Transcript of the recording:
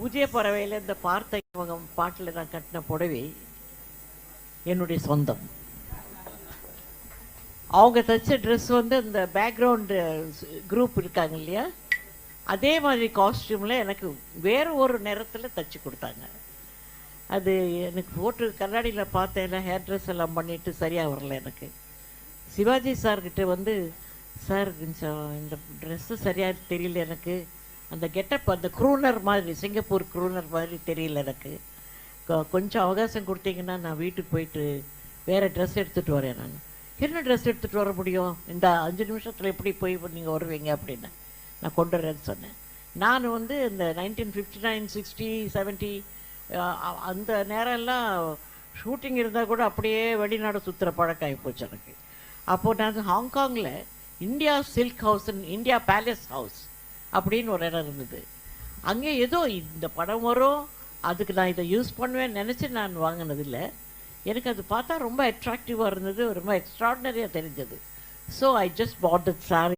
பூஜ்ய பறவையில் இந்த பார்த்த இவங்க பாட்டில் நான் கட்டின புடவை என்னுடைய சொந்தம். அவங்க தைச்ச ட்ரெஸ் வந்து இந்த பேக்ரவுண்டு குரூப் இருக்காங்க இல்லையா, அதே மாதிரி காஸ்டியூமில் எனக்கு வேறு ஒரு நேரத்தில் தைச்சி கொடுத்தாங்க. அது எனக்கு போட்டு கண்ணாடியில் பார்த்தேன், ஹேர் ட்ரெஸ் எல்லாம் பண்ணிவிட்டு சரியாக வரல எனக்கு. சிவாஜி சார்கிட்ட வந்து, சார் இந்த ட்ரெஸ்ஸு சரியாக தெரியல எனக்கு, அந்த கெட்டப் அந்த க்ரூனர் மாதிரி, சிங்கப்பூர் க்ரூனர் மாதிரி தெரியல எனக்கு, கொஞ்சம் அவகாசம் கொடுத்தீங்கன்னா நான் வீட்டுக்கு போயிட்டு வேறு ட்ரெஸ் எடுத்துகிட்டு வரேன். நான் என்ன ட்ரெஸ் எடுத்துகிட்டு வர முடியும், இந்த 5 நிமிஷத்தில் எப்படி போய் நீங்கள் வருவீங்க அப்படின்னு நான் கொண்டு வரேன்னு சொன்னேன். நான் வந்து இந்த 1959, 60, 70 அந்த நேரம்லாம் ஷூட்டிங் இருந்தால் கூட அப்படியே வெளிநாடு சுற்றுற பழக்கம் ஆகிப்போச்சு எனக்கு. அப்போது நான் ஹாங்காங்கில் India silk house, India palace house அப்படின்னு ஒரு இடம் இருந்தது. அங்கே ஏதோ இந்த படம் வரும், அதுக்கு நான் இதை யூஸ் பண்ணுவேன்னு நினச்சி நான் வாங்கினதில்லை. எனக்கு அது பார்த்தா ரொம்ப அட்ராக்டிவாக இருந்தது, ரொம்ப எக்ஸ்ட்ராடினரியாக தெரிஞ்சது. So I just put that sorry.